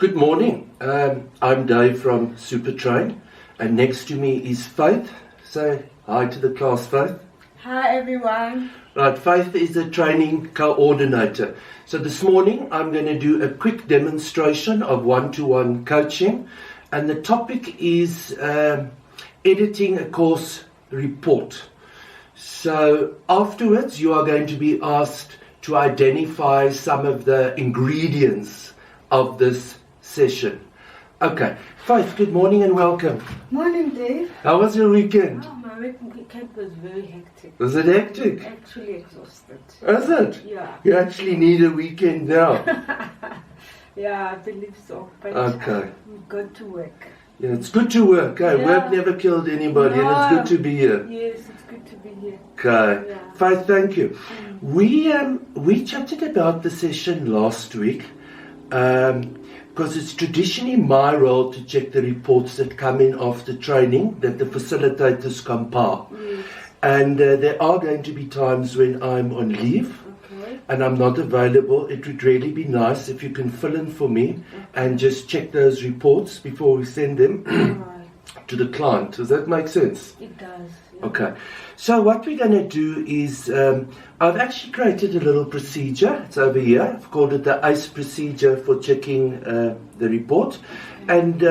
Good morning. I'm Dave from Supertrain, and next to me is Faith. Say hi to the class, Faith. Hi everyone. Right, Faith is a training coordinator. So this morning I'm going to do a quick demonstration of one-to-one coaching, and the topic is editing a course report. So afterwards you are going to be asked to identify some of the ingredients of this session. Okay, Faith, good morning and welcome. Morning, Dave. How was your weekend? Oh, my weekend was very hectic. Was it hectic? Actually exhausted. Is it? Yeah. You actually need a weekend now. Yeah, I believe so. But Okay. we've got to work. Yeah, it's good to work. Eh? Yeah. Work never killed anybody, and it's good to be here. Yes, it's good to be here. Okay. Yeah. Faith, thank you. We chatted about the session last week because it's traditionally my role to check the reports that come in after training that the facilitators compile. Yes. And there are going to be times when I'm on leave. Okay. And I'm not available. It would really be nice if you can fill in for me and just check those reports before we send them Right. to the client. Does that make sense? It does. Yeah. Okay. So what we're going to do is I've actually created a little procedure. It's over here. I've called it the ACE procedure for checking the report. And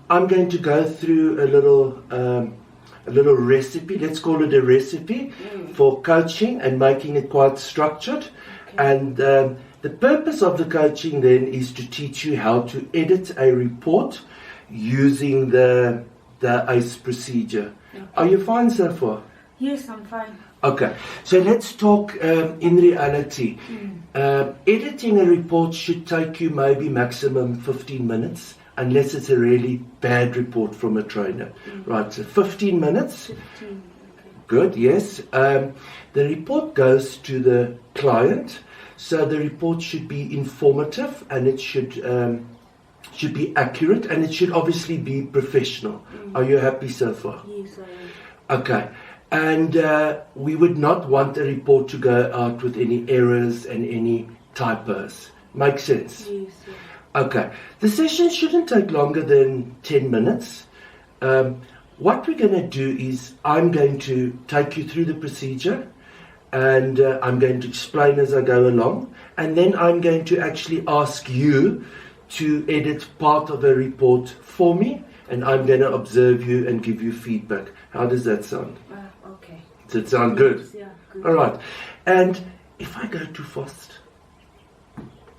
I'm going to go through a little recipe, let's call it a recipe for coaching and making it quite structured. Okay. And the purpose of the coaching then is to teach you how to edit a report using the ACE procedure. Okay. Are you fine so far? Yes, I'm fine. Okay, so let's talk in reality. Editing a report should take you maybe maximum 15 minutes. Unless it's a really bad report from a trainer. Right, so 15 minutes. 15. Okay. Good, yes. The report goes to the client, so the report should be informative and it should be accurate and it should obviously be professional. Are you happy so far? Yes, I am. Okay, and we would not want the report to go out with any errors and any typos. Makes sense? Yes, yeah. Okay, the session shouldn't take longer than 10 minutes. What we're going to do is I'm going to take you through the procedure and I'm going to explain as I go along, and then I'm going to actually ask you to edit part of a report for me, and I'm going to observe you and give you feedback. How does that sound? Okay. Does it sound good? Yes, yeah, good. All right, and if I go too fast,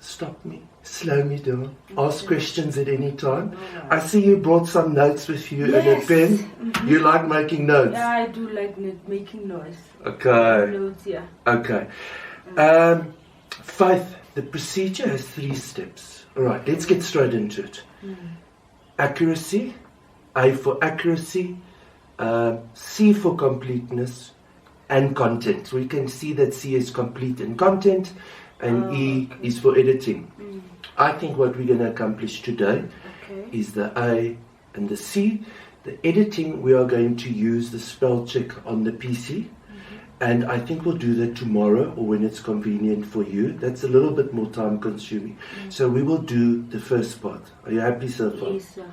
stop me, slow me down, ask questions at any time. I see you brought some notes with you and a Yes. pen. You like making notes? Yeah, I do like making noise. Okay, Notes, yeah. okay. Faith, the procedure has 3 steps. All right, let's get straight into it. Accuracy, A for accuracy, C for completeness, and content. So we can see that C is complete in content, and E is for editing. I think what we're going to accomplish today is the A and the C. The editing, we are going to use the spell check on the PC. And I think we'll do that tomorrow or when it's convenient for you. That's a little bit more time consuming. So we will do the first part. Are you happy so far? Yes, sir.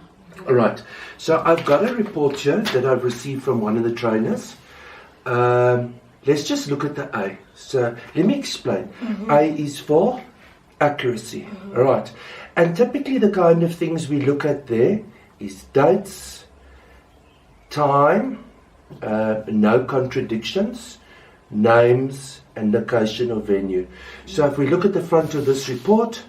All right. So I've got a report here that I've received from one of the trainers. Let's just look at the A. So let me explain. A is for accuracy. All right. And typically the kind of things we look at there is dates, time, no contradictions, names, and location or venue. So if we look at the front of this report,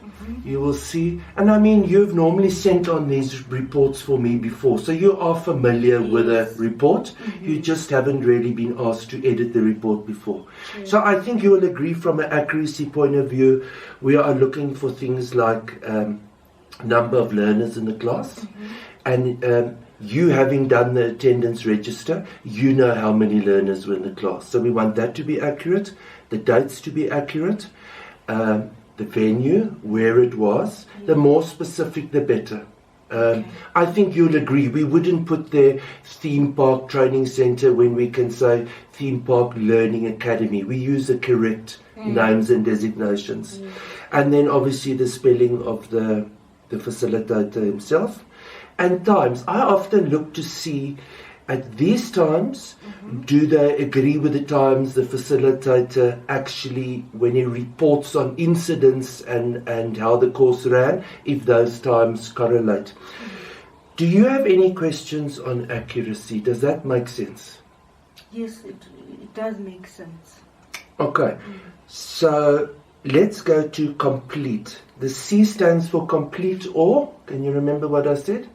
you will see, and I mean, you've normally sent on these reports for me before, so you are familiar with a report. You just haven't really been asked to edit the report before. So I think you will agree from an accuracy point of view, we are looking for things like number of learners in the class, and you having done the attendance register, you know how many learners were in the class. So we want that to be accurate, the dates to be accurate, the venue, where it was. The more specific, the better. I think you'll agree, we wouldn't put the theme park training center when we can say theme park learning academy. We use the correct names and designations. And then obviously the spelling of the the facilitator himself. And times, I often look to see at these times, do they agree with the times the facilitator actually, when he reports on incidents and how the course ran, if those times correlate. Do you have any questions on accuracy? Does that make sense? Yes, it does make sense. Okay, so let's go to complete. The C stands for complete or, can you remember what I said?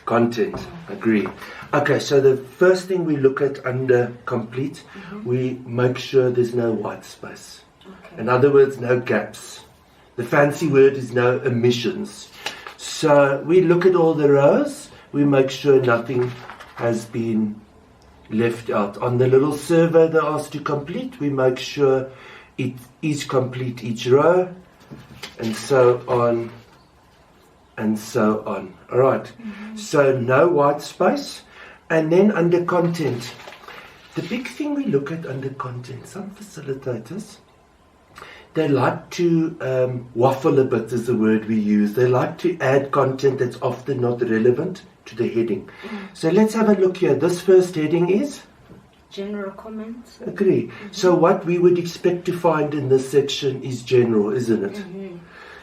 Content, agree. Okay, so the first thing we look at under complete, we make sure there's no white space. Okay. In other words, no gaps. The fancy word is no omissions. So we look at all the rows, we make sure nothing has been left out. On the little survey they asked to complete, we make sure it is complete each row, and so on. And so on. All right. So no white space. And then under content, the big thing we look at under content, some facilitators, they like to waffle a bit is the word we use. They like to add content that's often not relevant to the heading. So let's have a look here. This first heading is? General comments. Agree. So what we would expect to find in this section is general, isn't it?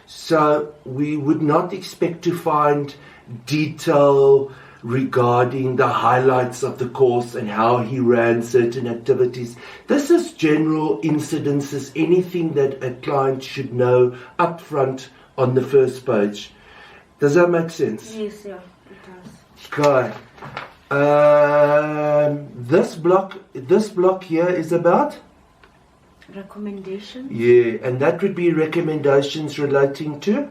So we would not expect to find detail regarding the highlights of the course and how he ran certain activities. This is general incidences, anything that a client should know up front on the first page. Does that make sense? Yes, yeah, it does. Okay. This block here is about? Recommendations? Yeah, and that would be recommendations relating to?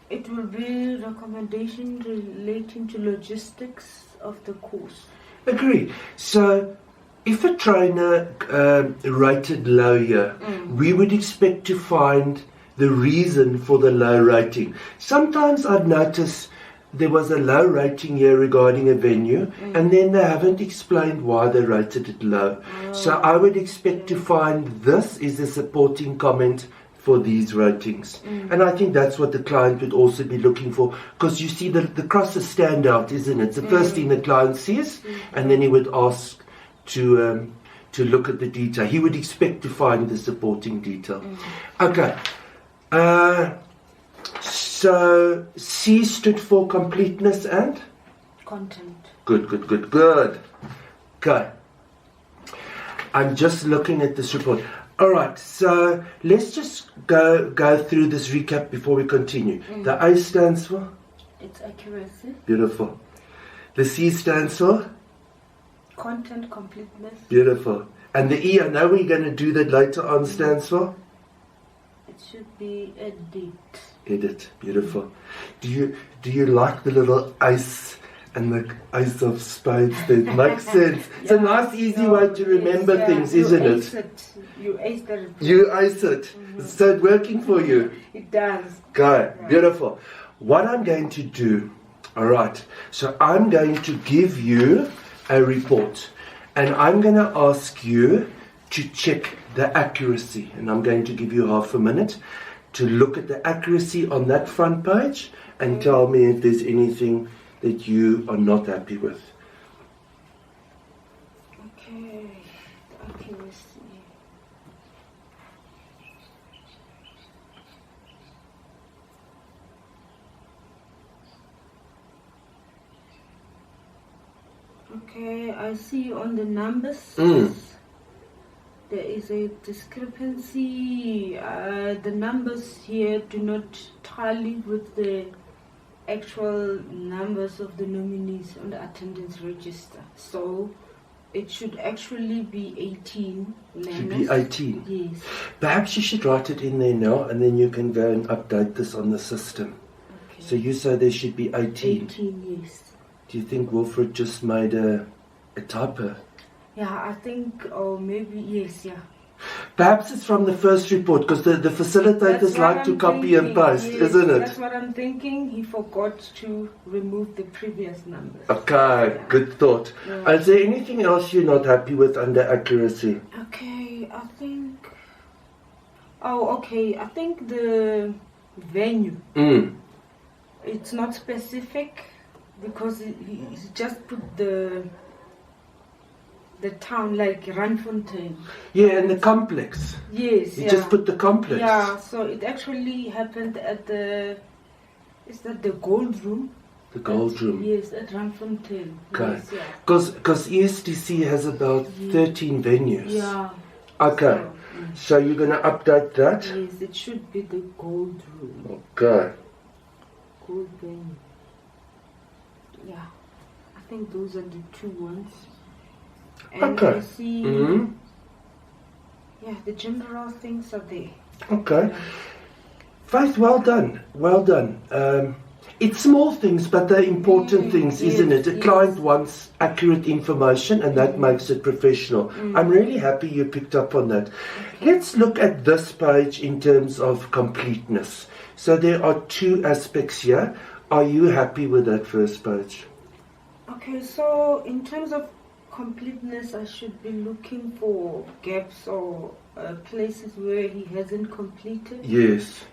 It will be recommendations relating to logistics of the course. Agree. So, if a trainer rated low here, we would expect to find the reason for the low rating. Sometimes I'd notice there was a low rating here regarding a venue, and then they haven't explained why they rated it low. So I would expect to find this is a supporting comment for these ratings. And I think that's what the client would also be looking for, because you see the crosses stand out, isn't it? It's the first thing the client sees, and then he would ask to look at the detail. He would expect to find the supporting detail. Okay. So C stood for completeness and? Content. Good. Okay. I'm just looking at this report. Alright, so let's just go through this recap before we continue. The A stands for? It's accuracy. Beautiful. The C stands for? Content completeness. Beautiful. And the E, I know we're going to do that later on, stands for? It should be Edit. Beautiful. Do you like the little ace and the ace of spades? That makes sense. It's a nice, easy way to remember things, isn't it? You ace it. You ace it. So it's working for you. It does. Okay. Beautiful. What I'm going to do, all right. So I'm going to give you a report, and I'm going to ask you to check the accuracy, and I'm going to give you half a minute to look at the accuracy on that front page and tell me if there's anything that you are not happy with. Okay, the accuracy. Okay, I see on the numbers. There is a discrepancy. The numbers here do not tally with the actual numbers of the nominees on the attendance register. So it should actually be 18 learners. Should be 18? Yes. Perhaps you should write it in there now, and then you can go and update this on the system. Okay. So you say there should be 18? 18, yes. Do you think Wilfred just made a typo? Yeah, I think, or maybe, yes, yeah. Perhaps it's from the first report, because the facilitators like to copy and paste, yes, isn't it? That's what I'm thinking. He forgot to remove the previous numbers. Okay, Yeah. good thought. Yeah. Is there anything else you're not happy with under accuracy? Okay, I think Oh, okay. I think the venue, Mm. it's not specific because he's just put the town like Randfontein. Yeah, and the complex. Yes, You yeah. just put the complex. Yeah, so it actually happened at the, is that the Gold Room? The Gold Room. Yes, at Randfontein. Okay. Yes, yeah. Because ESTC has about 13 venues. Yeah. Okay. So you're going to update that? Yes, it should be the Gold Room. Okay. Gold venue. Yeah. I think those are the two ones. And Okay. I see, Mm-hmm. yeah, the general things are there. Okay. Yeah. Faith, well done. Well done. It's small things, but they're important things, isn't it? A client wants accurate information, and that makes it professional. I'm really happy you picked up on that. Let's look at this page in terms of completeness. So there are two aspects here. Are you happy with that first page? Okay, so in terms of completeness, I should be looking for gaps or places where he hasn't completed. Yes.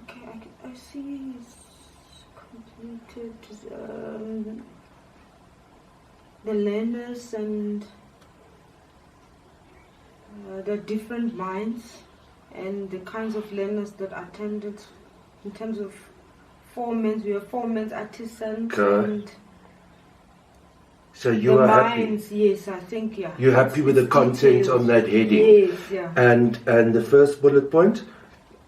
Okay, I see he's completed the learners and the different minds and the kinds of learners that attended. In terms of formants, we have formants, artisans, Okay. and So you the are happy. minds. Yes, I think, yeah. You're happy with the content on that heading. Yes, yeah. And the first bullet point?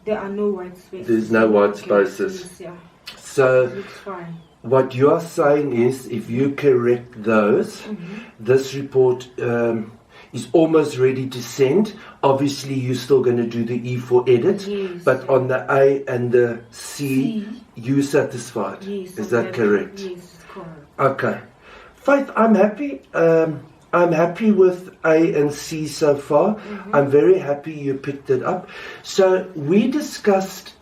There are no white spaces. There's no white Okay, spaces. yes, yeah. So Looks fine. what you are saying is, if you correct those, this report is almost ready to send. Obviously, you're still going to do the E for edit, Yes, but on the A and the C, C. you satisfied. Yes, Is that okay. correct? Yes, it's correct. Okay. Faith, I'm happy. I'm happy with A and C so far. I'm very happy you picked it up. So we discussed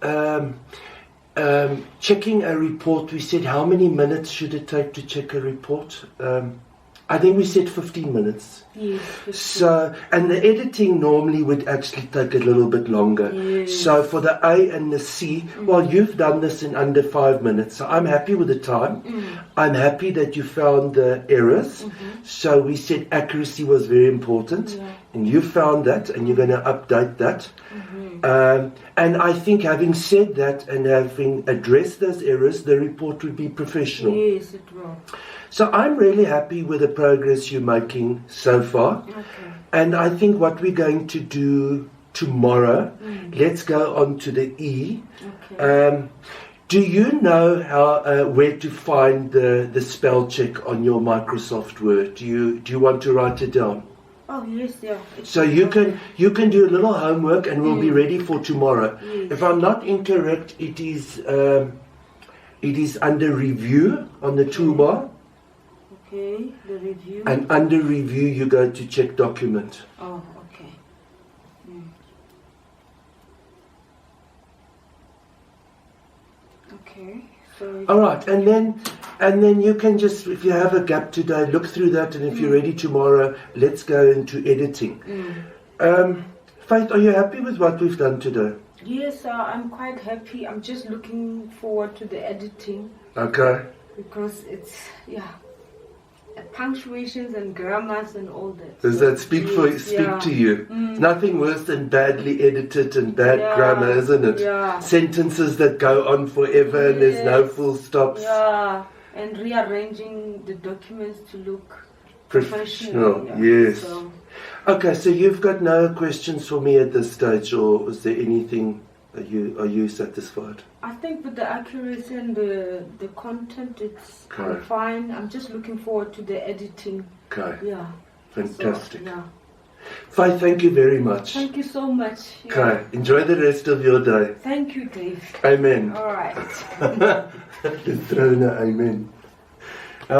checking a report. We said how many minutes should it take to check a report? I think we said 15 minutes. Yes. So, and the editing normally would actually take a little bit longer. Yes. So for the A and the C, well, you've done this in under 5 minutes. So I'm happy with the time. I'm happy that you found the errors. So we said accuracy was very important. And you found that, and you're going to update that. And I think having said that and having addressed those errors, the report would be professional. Yes, it will. So I'm really happy with the progress you're making so far. Okay. And I think what we're going to do tomorrow, let's go on to the E. Okay. Do you know how where to find the spell check on your Microsoft Word? Do you want to write it down? Oh yes, yeah. So you can do a little homework and we'll be ready for tomorrow. Yes. If I'm not incorrect, it is under review on the toolbar. Okay, the review. And under review, you go to check document. Oh, okay. Okay. So All right, and then you can just, if you have a gap today, look through that, and if you're ready tomorrow, let's go into editing. Faith, are you happy with what we've done today? yes, I'm quite happy. I'm just looking forward to the editing Okay. because it's punctuations and grammars and all that. Does So, that speak yes, to you? It's nothing worse than badly edited and bad grammar, isn't it? Yeah. Sentences that go on forever and there's no full stops. Yeah, and rearranging the documents to look Professional, yeah. yes. So, Okay, so you've got no questions for me at this stage, or is there anything? Are you satisfied? I think with the accuracy and the content, I'm fine. I'm just looking forward to the editing. Okay. Yeah. Fantastic. So, yeah. Faith, thank you very much. Thank you so much. Yeah. Okay. Enjoy the rest of your day. Thank you, Dave. Amen. All right. Let's throw in an amen.